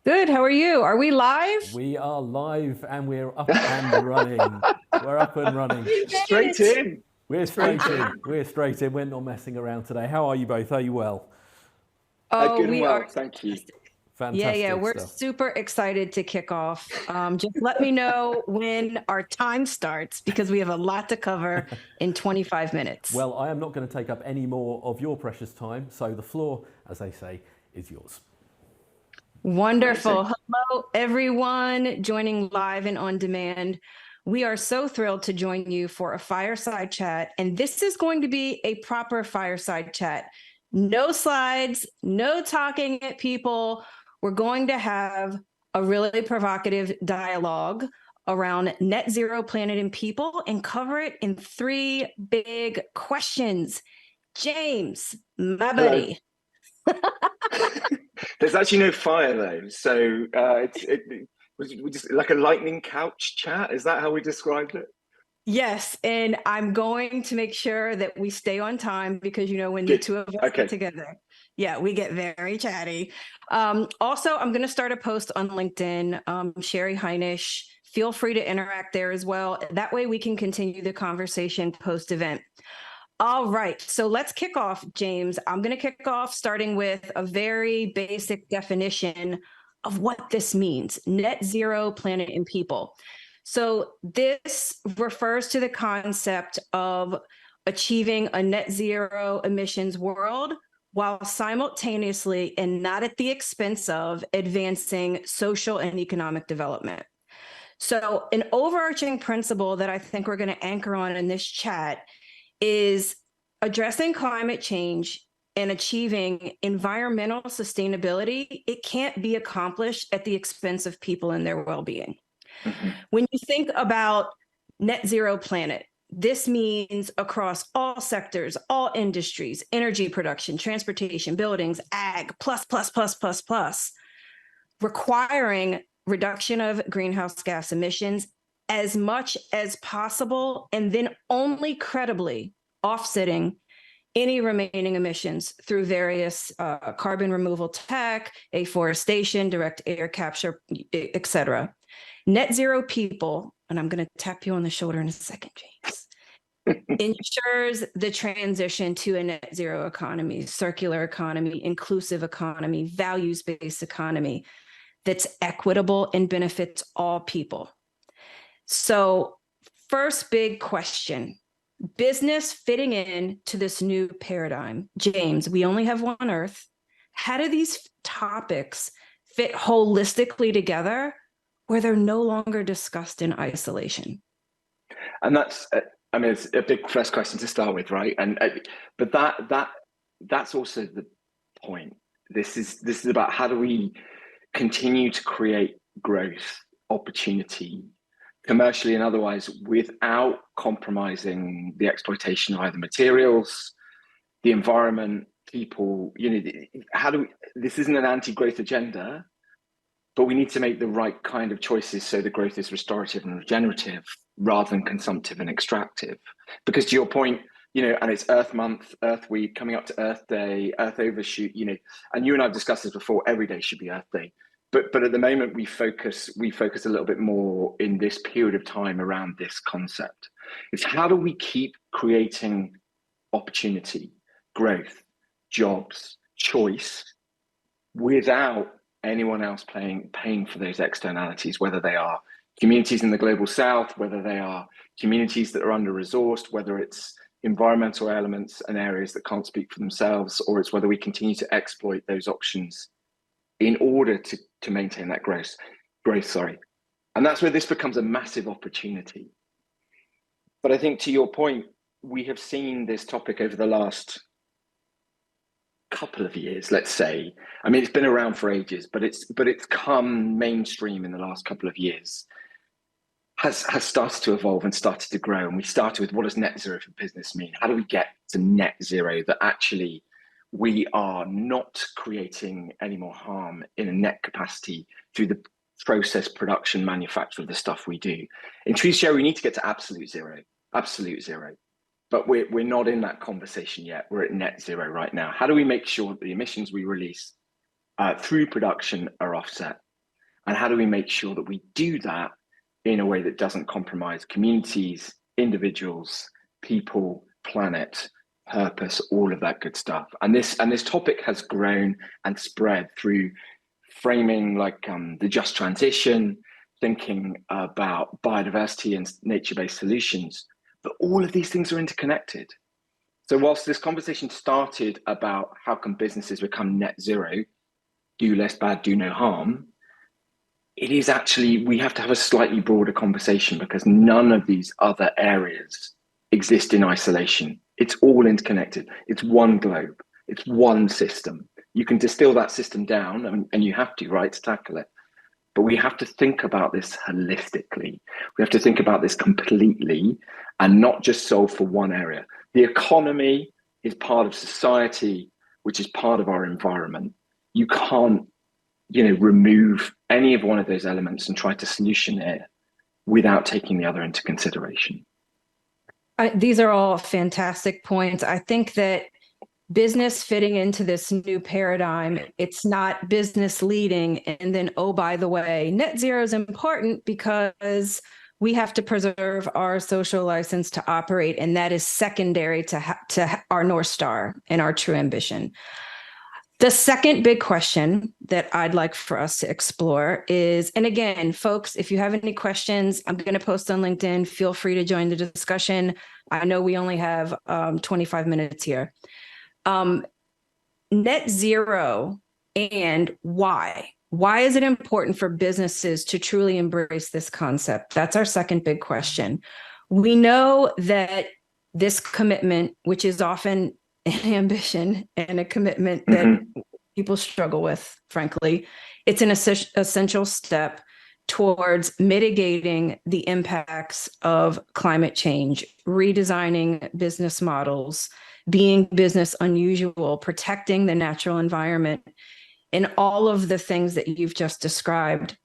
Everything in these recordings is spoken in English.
Good. How are you? Are we live? We are live and we're up and running. We're up and running. We made Straight it. in. We're Straight straight in. in. We're straight in. We're not messing around today. How are you both? Are you well? Oh, Good and we are well, thank you. fantastic. Yeah. Fantastic We're stuff. super excited to kick off. Just let me know when our time starts because we have a lot to cover in 25 minutes. Well, I am not going to take up any more of your precious time. So the floor, as they say, is yours. Wonderful. Amazing. Hello, everyone joining live and on demand. We are so thrilled to join you for a fireside chat. And this is going to be a proper fireside chat. No slides, no talking at people. We're going to have a really provocative dialogue around net zero planet and people and cover it in three big questions. James, my Hello. buddy. There's actually no fire though, so it was we just like a lightning couch chat. Is that how we described it? Yes, and I'm going to make sure that we stay on time because when the Good. two of us get Okay. together, yeah, we get very chatty. Also, I'm going to start a post on LinkedIn. Sheri, Hinish, feel free to interact there as well. That way we can continue the conversation post-event. All right, so let's kick off, James. I'm going to kick off starting with a very basic definition of what this means, net zero planet and people. So this refers to the concept of achieving a net zero emissions world while simultaneously and not at the expense of advancing social and economic development. So an overarching principle that I think we're going to anchor on in this chat is addressing climate change and achieving environmental sustainability. It can't be accomplished at the expense of people and their well-being. Mhm. When you think about net zero planet, this means across all sectors, all industries, energy production, transportation, buildings, ag, plus, requiring reduction of greenhouse gas emissions as much as possible, and then only credibly offsetting any remaining emissions through various carbon removal tech, afforestation, direct air capture, et cetera. Net zero people, and I'm going to tap you on the shoulder in a second, James, ensures the transition to a net zero economy, circular economy, inclusive economy, values-based economy that's equitable and benefits all people. So first big question, business fitting in to this new paradigm. James, we only have one Earth. How do these topics fit holistically together where they're no longer discussed in isolation? And that's, I mean, it's a big first question to start with, right? And but that's also the point. This is about how do we continue to create growth, opportunity, commercially and otherwise, without compromising the exploitation of either materials, the environment, people. How do we? This isn't an anti-growth agenda, but we need to make the right kind of choices so the growth is restorative and regenerative rather than consumptive and extractive. Because to your point, and it's Earth Month, Earth Week, coming up to Earth Day, Earth Overshoot, and you and I've discussed this before, every day should be Earth Day. But at the moment we focus a little bit more in this period of time around this concept. It's how do we keep creating opportunity, growth, jobs, choice without anyone else paying for those externalities, whether they are communities in the global south, whether they are communities that are under-resourced, whether it's environmental elements and areas that can't speak for themselves, or it's whether we continue to exploit those options in order to maintain that growth. And that's where this becomes a massive opportunity. But I think to your point, we have seen this topic over the last couple of years, let's say. I mean, it's been around for ages, but it's come mainstream in the last couple of years. Has started to evolve and started to grow. And we started with, what does net zero for business mean? How do we get to net zero that actually we are not creating any more harm in a net capacity through the process, production, manufacture of the stuff we do? In truth, Sheri, we need to get to absolute zero. But we're not in that conversation yet. We're at net zero right now. How do we make sure that the emissions we release through production are offset? And how do we make sure that we do that in a way that doesn't compromise communities, individuals, people, planet, purpose, all of that good stuff. And this topic has grown and spread through framing like the just transition, thinking about biodiversity and nature-based solutions. But all of these things are interconnected. So whilst this conversation started about how can businesses become net zero, do less bad, do no harm, it is actually, we have to have a slightly broader conversation because none of these other areas exist in isolation. It's all interconnected. It's one globe. It's one system. You can distill that system down, and you have to, right, to tackle it. But we have to think about this holistically. We have to think about this completely and not just solve for one area. The economy is part of society, which is part of our environment. You can't, remove any of one of those elements and try to solution it without taking the other into consideration. These are all fantastic points. I think that business fitting into this new paradigm, it's not business leading and then, oh, by the way, net zero is important because we have to preserve our social license to operate, and that is secondary to our North Star and our true ambition. The second big question that I'd like for us to explore is, and again, folks, if you have any questions, I'm going to post on LinkedIn. Feel free to join the discussion. I know we only have 25 minutes here. Net zero and why? Why is it important for businesses to truly embrace this concept? That's our second big question. We know that this commitment, which is often an ambition and a commitment that people struggle with, frankly, it's an essential step towards mitigating the impacts of climate change, redesigning business models, being business unusual, protecting the natural environment, and all of the things that you've just described.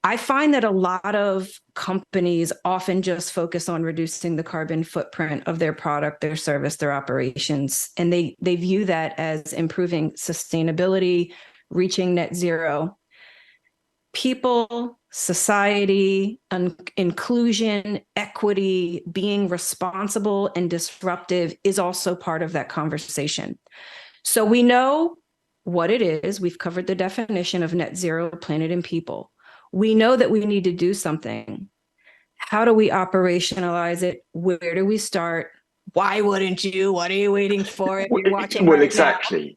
I find that a lot of companies often just focus on reducing the carbon footprint of their product, their service, their operations, and they view that as improving sustainability, reaching net zero. People, society, inclusion, equity, being responsible and disruptive is also part of that conversation. So we know what it is. We've covered the definition of net zero, planet and people. We know that we need to do something. How do we operationalize it? Where do we start? Why wouldn't you? What are you waiting for if you're watching right exactly.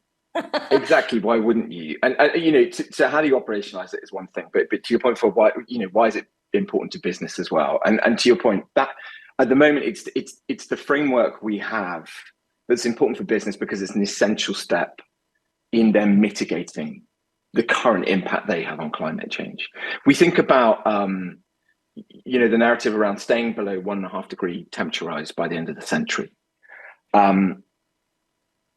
Exactly. Why wouldn't you? And so how do you operationalize it is one thing, but to your point, for why is it important to business as well? And to your point, that at the moment it's the framework we have that's important for business because it's an essential step in them mitigating the current impact they have on climate change. We think about the narrative around staying below 1.5 degree temperature rise by the end of the century.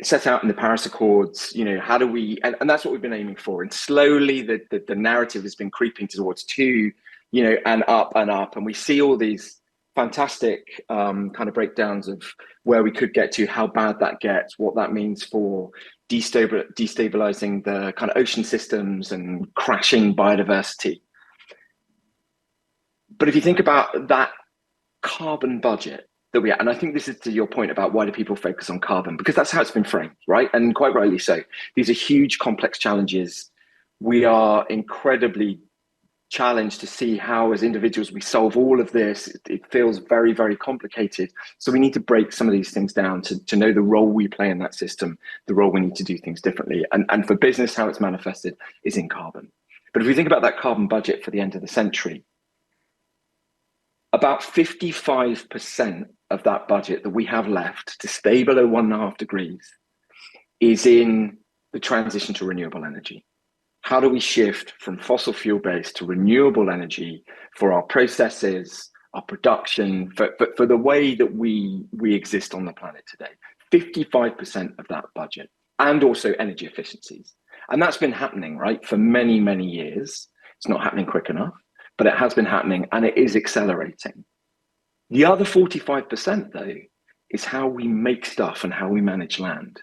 Set out in the Paris Accords, how do we, and that's what we've been aiming for. And slowly the narrative has been creeping towards 2, and up and up. And we see all these fantastic kind of breakdowns of where we could get to, how bad that gets, what that means for destabilizing the kind of ocean systems and crashing biodiversity. But if you think about that carbon budget that we have, and I think this is to your point about why do people focus on carbon, because that's how it's been framed, right? And quite rightly so. These are huge, complex challenges. We are incredibly challenged to see how, as individuals, we solve all of this. It feels very, very complicated. So we need to break some of these things down to know the role we play in that system, the role we need to do things differently. And for business, how it's manifested is in carbon. But if we think about that carbon budget for the end of the century, about 55% of that budget that we have left to stay below 1.5 degrees is in the transition to renewable energy. How do we shift from fossil fuel based to renewable energy for our processes, our production, for the way that we exist on the planet today? 55% of that budget, and also energy efficiencies. And that's been happening, right, for many, many years. It's not happening quick enough, but it has been happening and it is accelerating. The other 45%, though, is how we make stuff and how we manage land.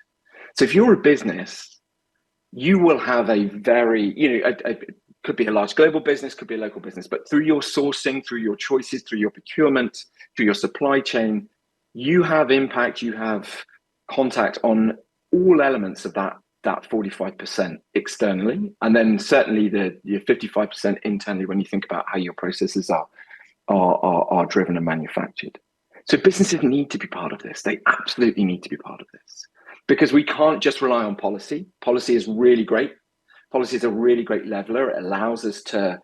So if you're a business, you will have a very, a could be a large global business, could be a local business, but through your sourcing, through your choices, through your procurement, through your supply chain, you have impact, you have contact on all elements of that 45% externally, and then certainly the 55% internally when you think about how your processes are driven and manufactured. So businesses need to be part of this. They absolutely need to be part of this, because we can't just rely on policy. Policy is really great. Policy is a really great leveler. It allows us to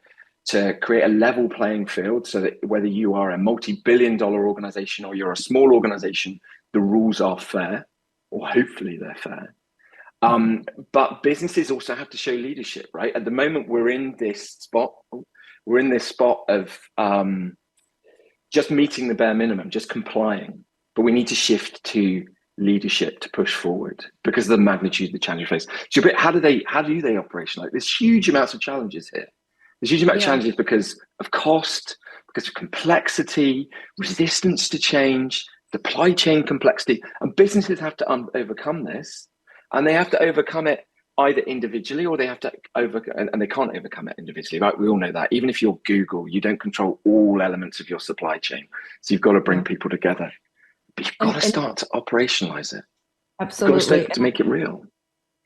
create a level playing field so that whether you are a multi-billion-dollar organization or you're a small organization, the rules are fair, or hopefully they're fair. But businesses also have to show leadership, right? At the moment, we're in this spot of just meeting the bare minimum, just complying. But we need to shift to leadership to push forward because of the magnitude of the challenge we face. So, how do they operationalize? There's huge amounts of challenges here. There's huge amount of challenges because of cost, because of complexity, resistance to change, supply chain complexity, and businesses have to overcome this, and they have to overcome it either individually or they have to and they can't overcome it individually, right? We all know that. Even if you're Google, you don't control all elements of your supply chain, so you've got to bring people together. But you've got to start to operationalize it. Absolutely. You've got to start to make it real.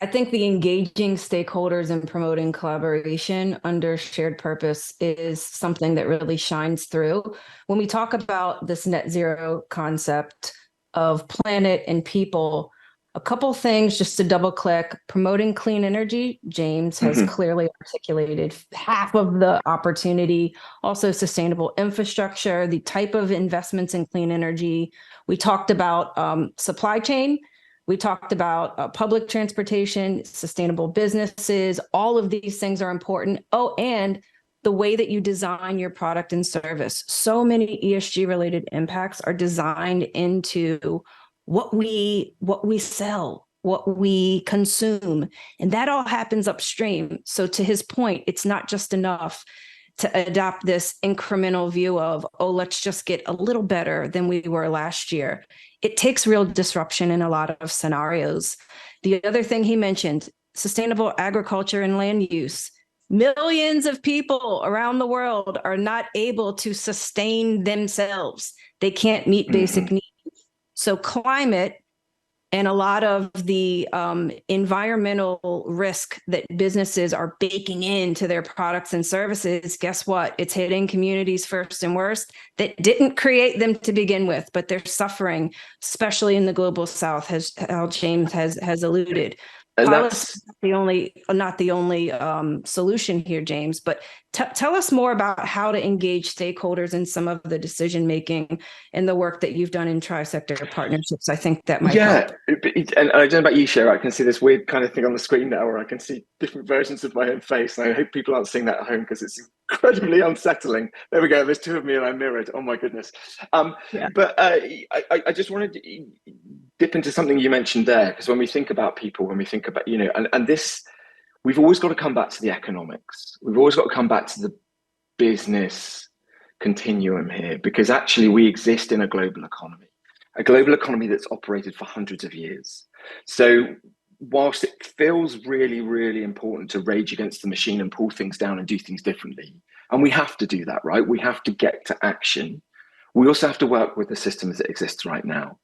I think the engaging stakeholders and promoting collaboration under shared purpose is something that really shines through. When we talk about this net zero concept of planet and people, a couple things just to double click. Promoting clean energy, James has clearly articulated half of the opportunity. Also sustainable infrastructure, the type of investments in clean energy. We talked about supply chain. We talked about public transportation, sustainable businesses. All of these things are important. Oh, and the way that you design your product and service. So many ESG related impacts are designed into what we sell, what we consume, and that all happens upstream. So to his point, it's not just enough to adopt this incremental view of, oh, let's just get a little better than we were last year. It takes real disruption in a lot of scenarios. The other thing he mentioned, sustainable agriculture and land use. Millions of people around the world are not able to sustain themselves. They can't meet basic needs. So climate and a lot of the environmental risk that businesses are baking into their products and services, guess what? It's hitting communities first and worst that didn't create them to begin with, but they're suffering, especially in the global South, as how James has alluded. And Policy is not the only solution here, James, but tell us more about how to engage stakeholders in some of the decision making and the work that you've done in tri-sector partnerships. I think that might help. And I don't know about you, Sheri. I can see this weird kind of thing on the screen now where I can see different versions of my own face. And I hope people aren't seeing that at home because it's incredibly unsettling. There we go. There's two of me and I'm mirrored. Oh my goodness. But I just wanted to dip into something you mentioned there, because when we think about people, when we think about, and this, we've always got to come back to the economics. We've always got to come back to the business continuum here, because actually we exist in a global economy that's operated for hundreds of years. So whilst it feels really, really important to rage against the machine and pull things down and do things differently, and we have to do that, right? We have to get to action. We also have to work with the system as it exists right now.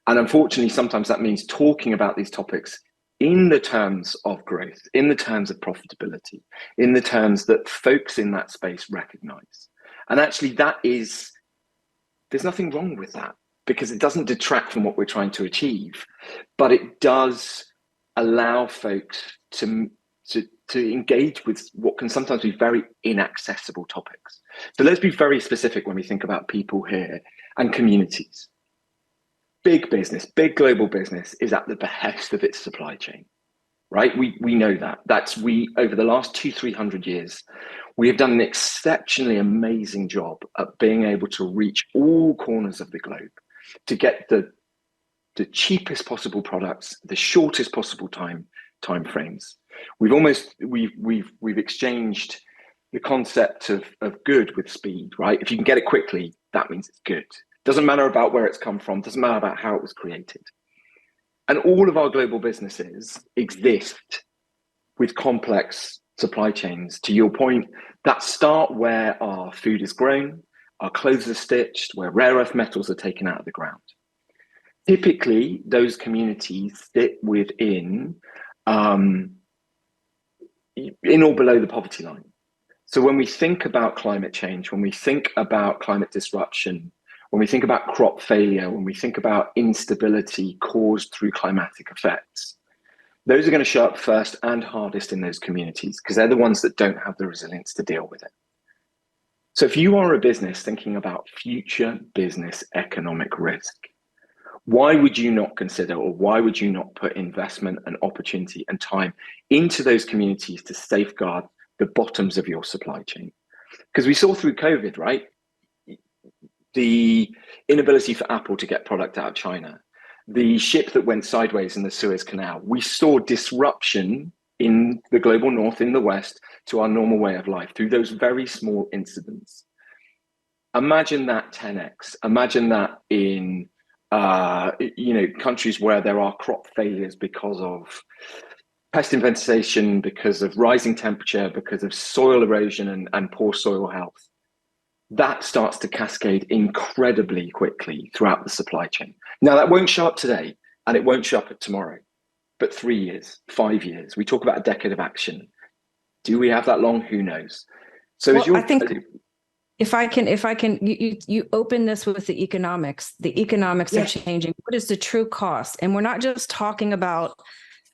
And unfortunately, sometimes that means talking about these topics in the terms of growth, in the terms of profitability, in the terms that folks in that space recognize. And actually there's nothing wrong with that, because it doesn't detract from what we're trying to achieve, but it does allow folks to engage with what can sometimes be very inaccessible topics. So let's be very specific when we think about people here and communities. Big business, big global business is at the behest of its supply chain, right? We know that. Over the last 200-300 years, we have done an exceptionally amazing job at being able to reach all corners of the globe to get the cheapest possible products, the shortest possible time frames. We've exchanged the concept of good with speed, right? If you can get it quickly, that means it's good. Doesn't matter about where it's come from, doesn't matter about how it was created. And all of our global businesses exist with complex supply chains, to your point, that start where our food is grown, our clothes are stitched, where rare earth metals are taken out of the ground. Typically, those communities sit within in or below the poverty line. So when we think about climate change, when we think about climate disruption, when we think about crop failure, when we think about instability caused through climatic effects, those are going to show up first and hardest in those communities because they're the ones that don't have the resilience to deal with it. So if you are a business thinking about future business economic risk, why would you not consider, or why would you not put investment and opportunity and time into those communities to safeguard the bottoms of your supply chain? Because we saw through COVID, right? The inability for Apple to get product out of China, the ship that went sideways in the Suez Canal. We saw disruption in the global north, in the West, to our normal way of life through those very small incidents. Imagine that 10x. Imagine that in countries where there are crop failures because of pest infestation, because of rising temperature, because of soil erosion and poor soil health. That starts to cascade incredibly quickly throughout the supply chain. Now, that won't show up today, and it won't show up tomorrow, but 3 years, 5 years. We talk about a decade of action. Do we have that long? Who knows? So well, I think if I can, you open this with the economics. The economics are changing. What is the true cost? And we're not just talking about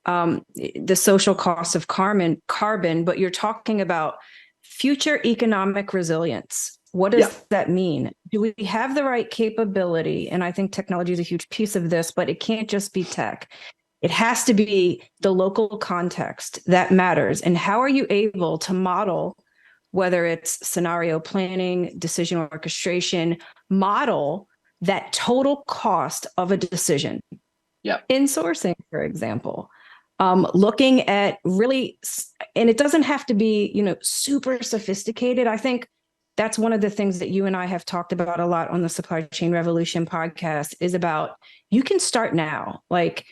the social cost of carbon, but you're talking about future economic resilience. What does that mean? Do we have the right capability? And I think technology is a huge piece of this, but it can't just be tech. It has to be the local context that matters. And how are you able to model, whether it's scenario planning, decision orchestration, model that total cost of a decision? In sourcing, for example. Looking at really, and it doesn't have to be, super sophisticated. I think that's one of the things that you and I have talked about a lot on the Supply Chain Revolution podcast is about, you can start now. Like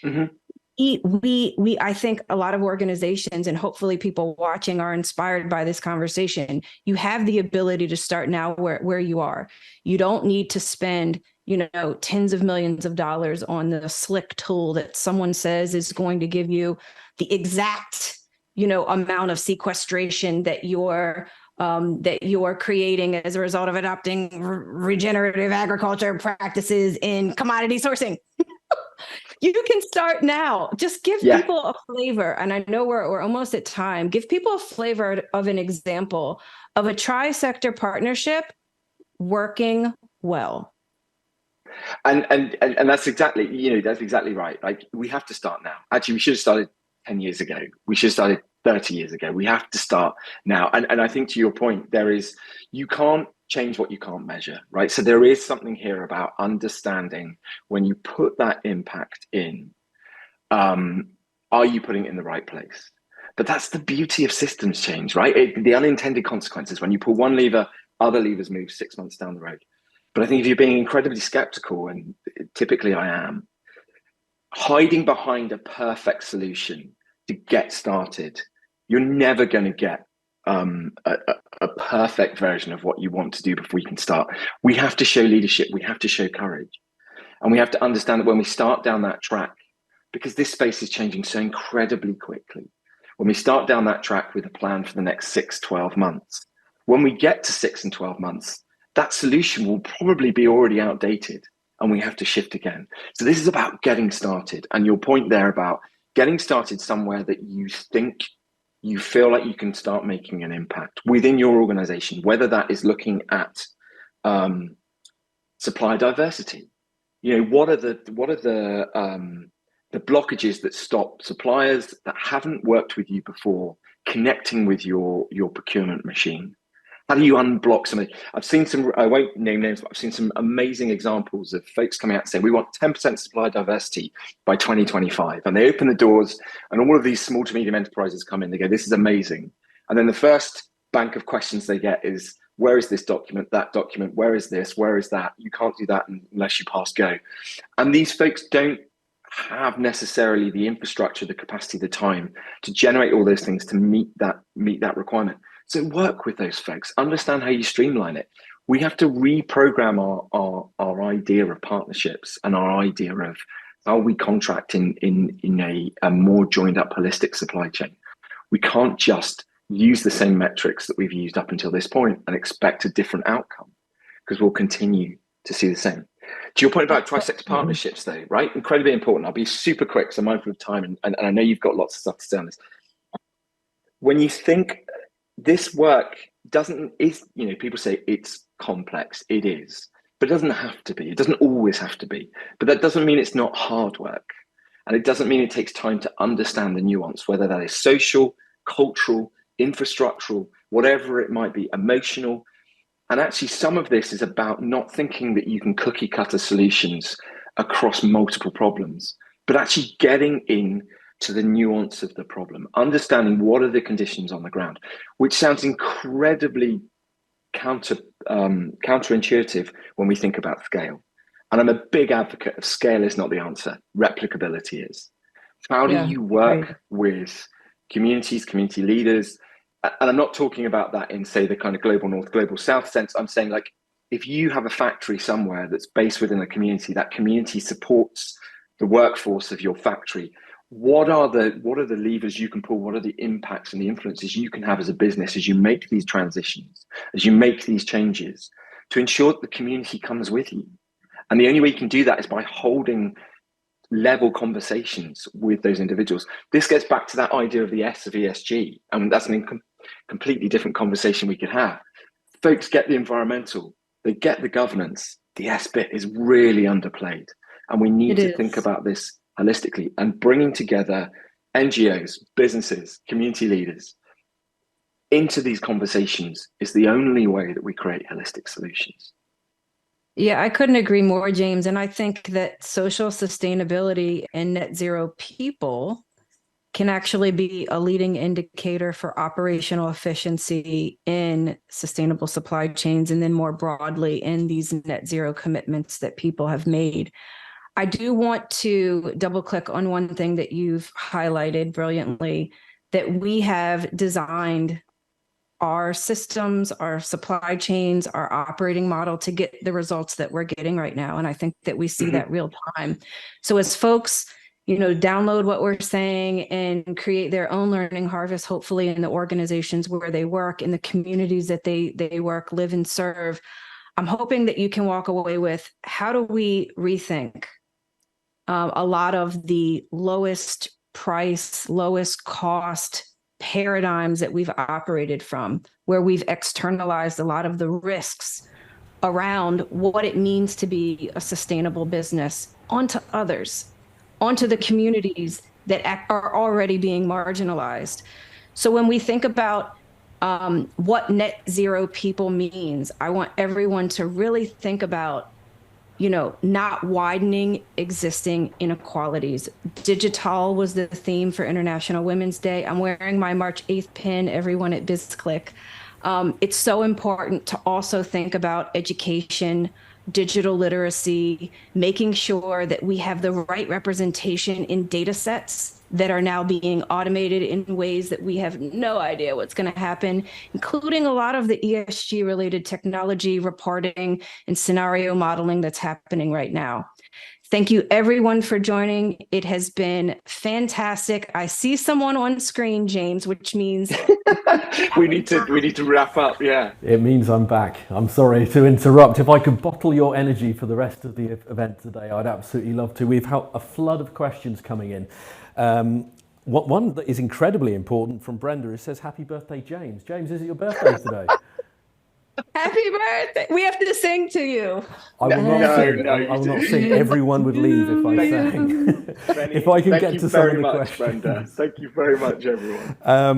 I think a lot of organizations and hopefully people watching are inspired by this conversation. You have the ability to start now where you are. You don't need to spend tens of millions of dollars on the slick tool that someone says is going to give you the exact, amount of sequestration that you're creating as a result of adopting regenerative agriculture practices in commodity sourcing. You can start now. Just give people a flavor. And I know we're almost at time. Give people a flavor of an example of a tri-sector partnership working well. And that's exactly right. Like, we have to start now. Actually, we should have started 10 years ago. We should have started 30 years ago. We have to start now. And I think, to your point, you can't change what you can't measure, right? So there is something here about understanding when you put that impact in, are you putting it in the right place? But that's the beauty of systems change, right? The unintended consequences, when you pull one lever, other levers move 6 months down the road. But I think if you're being incredibly skeptical, and typically I am, hiding behind a perfect solution to get started, you're never going to get a perfect version of what you want to do before you can start. We have to show leadership. We have to show courage. And we have to understand that when we start down that track, because this space is changing so incredibly quickly, when we start down that track with a plan for the next 6-12 months, when we get to 6 and 12 months, that solution will probably be already outdated and we have to shift again. So this is about getting started. And your point there about getting started somewhere that you feel like you can start making an impact within your organization, whether that is looking at supply diversity. What are the blockages that stop suppliers that haven't worked with you before connecting with your procurement machine? How do you unblock something? I've seen I won't name names, but I've seen some amazing examples of folks coming out and saying, we want 10% supply diversity by 2025. And they open the doors and all of these small to medium enterprises come in, they go, this is amazing. And then the first bank of questions they get is, where is this document, that document, where is this, where is that? You can't do that unless you pass go. And these folks don't have necessarily the infrastructure, the capacity, the time to generate all those things to meet that requirement. So work with those folks, understand how you streamline it. We have to reprogram our idea of partnerships and our idea of how we contract in a more joined up holistic supply chain. We can't just use the same metrics that we've used up until this point and expect a different outcome, because we'll continue to see the same. To your point about tri-sector partnerships, though, right? Incredibly important. I'll be super quick because I'm mindful of time, and I know you've got lots of stuff to say on this. When you think this work people say it's complex. It is, but it doesn't have to be. It doesn't always have to be. But that doesn't mean it's not hard work. And it doesn't mean it takes time to understand the nuance, whether that is social, cultural, infrastructural, whatever it might be, emotional. And actually, some of this is about not thinking that you can cookie cutter solutions across multiple problems, but actually getting in to the nuance of the problem, understanding what are the conditions on the ground, which sounds incredibly counterintuitive when we think about scale. And I'm a big advocate of scale is not the answer, replicability is. How do you work with communities, community leaders? And I'm not talking about that in, say, the kind of global north, global south sense. I'm saying, like, if you have a factory somewhere that's based within a community, that community supports the workforce of your factory. What are the levers you can pull? What are the impacts and the influences you can have as a business as you make these transitions, as you make these changes, to ensure that the community comes with you? And the only way you can do that is by holding level conversations with those individuals. This gets back to that idea of the S of ESG, and that's a completely different conversation we could have. Folks get the environmental, they get the governance. The S bit is really underplayed, and we need to think about this holistically, and bringing together NGOs, businesses, community leaders into these conversations is the only way that we create holistic solutions. Yeah, I couldn't agree more, James. And I think that social sustainability and net zero people can actually be a leading indicator for operational efficiency in sustainable supply chains, and then more broadly in these net zero commitments that people have made. I do want to double click on one thing that you've highlighted brilliantly, that we have designed our systems, our supply chains, our operating model to get the results that we're getting right now. And I think that we see that real time. So as folks, download what we're saying and create their own learning harvest, hopefully in the organizations where they work, in the communities that they work, live, and serve, I'm hoping that you can walk away with, how do we rethink a lot of the lowest price, lowest cost paradigms that we've operated from, where we've externalized a lot of the risks around what it means to be a sustainable business onto others, onto the communities that are already being marginalized. So when we think about what net zero people means, I want everyone to really think about not widening existing inequalities. Digital was the theme for International Women's Day. I'm wearing my March 8th pin, everyone at BizClick. It's so important to also think about education, digital literacy, making sure that we have the right representation in data sets that are now being automated in ways that we have no idea what's going to happen, including a lot of the ESG related technology reporting and scenario modeling that's happening right now. Thank you everyone for joining. It has been fantastic. I see someone on screen, James, which means we need to wrap up. Yeah. It means I'm back. I'm sorry to interrupt. If I could bottle your energy for the rest of the event today, I'd absolutely love to. We've had a flood of questions coming in. One that is incredibly important from Brenda, it says, "Happy birthday, James." James, is it your birthday today? Happy birthday. We have to sing to you. I will not sing. Everyone would leave if I sang. If I can get to some of the questions. Brenda. Thank you very much, everyone.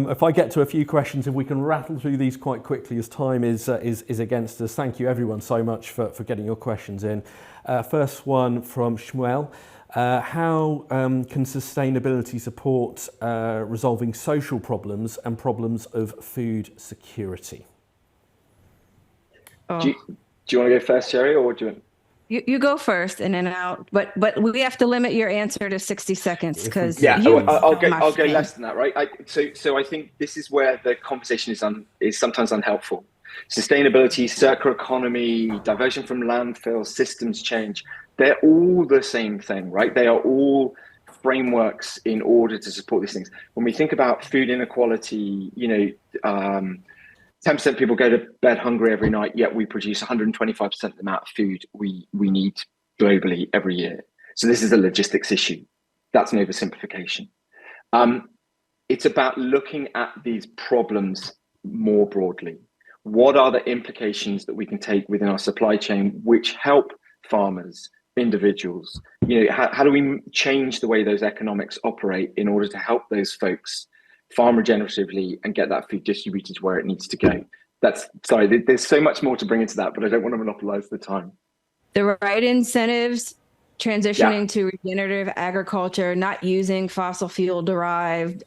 If I get to a few questions, if we can rattle through these quite quickly as time is against us. Thank you everyone so much for getting your questions in. First one from Shmuel. How can sustainability support resolving social problems and problems of food security? Do you want to go first, Sheri, or do you want? You go first and then out, but we have to limit your answer to 60 seconds because Yeah, I'll go friend. less than that, right? So I think this is where the conversation is sometimes unhelpful. Sustainability, circular economy, diversion from landfill, systems change, they're all the same thing, right? They are all frameworks in order to support these things. When we think about food inequality, 10% people go to bed hungry every night, yet we produce 125% of the amount of food we need globally every year. So this is a logistics issue. That's an oversimplification. It's about looking at these problems more broadly. What are the implications that we can take within our supply chain which help farmers, individuals? How do we change the way those economics operate in order to help those folks farm regeneratively and get that food distributed to where it needs to go? There's so much more to bring into that, but I don't want to monopolize the time. The right incentives, transitioning to regenerative agriculture, not using fossil fuel derived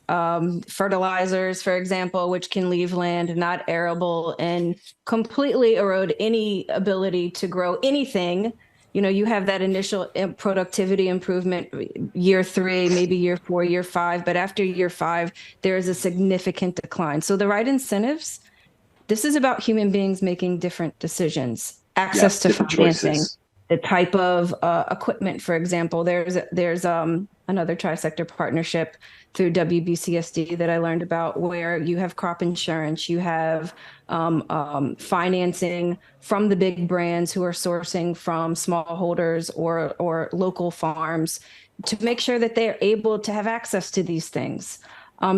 fertilizers, for example, which can leave land not arable and completely erode any ability to grow anything. You have that initial productivity improvement year 3, maybe year 4, year 5, but after year 5, there is a significant decline. So the right incentives, this is about human beings making different decisions, access to financing, choices. The type of equipment, for example. There's another tri-sector partnership through WBCSD that I learned about, where you have crop insurance, you have financing from the big brands who are sourcing from smallholders or local farms to make sure that they're able to have access to these things.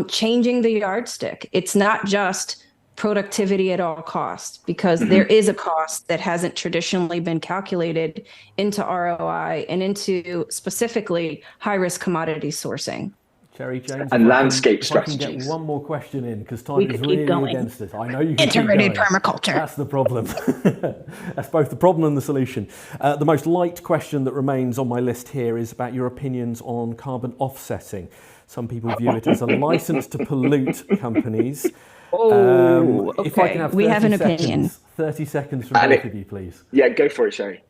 Changing the yardstick. It's not just productivity at all costs, because there is a cost that hasn't traditionally been calculated into ROI and into specifically high-risk commodity sourcing. Sheri, James, and landscape strategies. If I can get one more question in, because time is really against us. I know you can Integrated permaculture. That's the problem. That's both the problem and the solution. The most liked question that remains on my list here is about your opinions on carbon offsetting. Some people view it as a license to pollute companies. Okay. If I can have 30 we have an seconds, opinion. 30 seconds from both of you, please. Yeah, go for it, Sheri.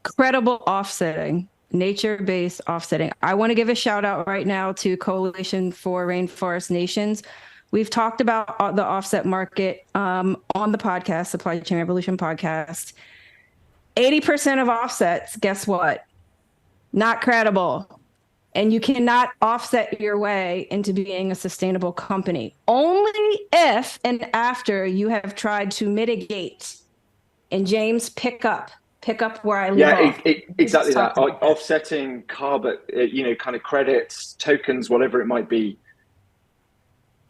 Credible offsetting, nature-based offsetting. I want to give a shout out right now to Coalition for Rainforest Nations. We've talked about the offset market on the podcast, Supply Chain Revolution podcast. 80% of offsets, guess what? Not credible. And you cannot offset your way into being a sustainable company. Only if and after you have tried to mitigate. And James, pick up where I leave off. Exactly that. Offsetting carbon, kind of credits, tokens, whatever it might be.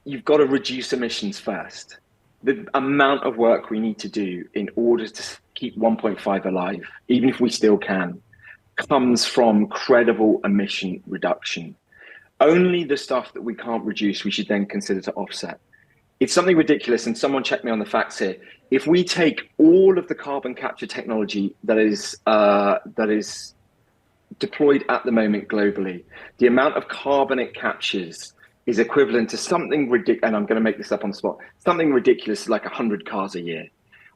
You've got to reduce emissions first. The amount of work we need to do in order to keep 1.5 alive, even if we still can, comes from credible emission reduction. Only the stuff that we can't reduce, we should then consider to offset. It's something ridiculous, and someone check me on the facts here. If we take all of the carbon capture technology that is deployed at the moment globally, the amount of carbon it captures is equivalent to something ridiculous, and I'm going to make this up on the spot, something ridiculous like 100 cars a year.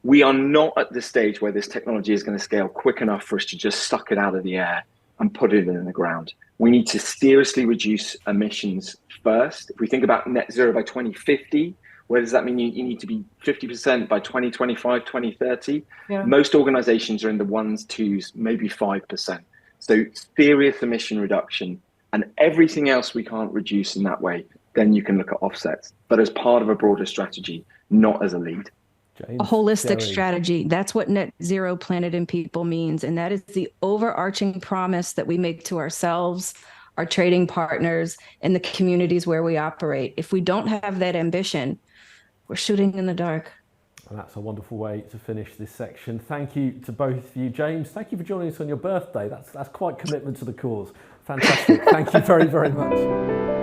We are not at the stage where this technology is going to scale quick enough for us to just suck it out of the air and put it in the ground. We need to seriously reduce emissions first. If we think about net zero by 2050, where does that mean? You need to be 50% by 2025, 2030. Yeah. Most organizations are in the 1s, 2s, maybe 5%. So serious emission reduction, and everything else we can't reduce in that way, then you can look at offsets, but as part of a broader strategy, not as a lead. James, a holistic strategy. That's what net zero, planet, and people means. And that is the overarching promise that we make to ourselves, our trading partners, and the communities where we operate. If we don't have that ambition, we're shooting in the dark. And that's a wonderful way to finish this section. Thank you to both of you. James, thank you for joining us on your birthday. That's quite commitment to the cause. Fantastic. Thank you very, very much.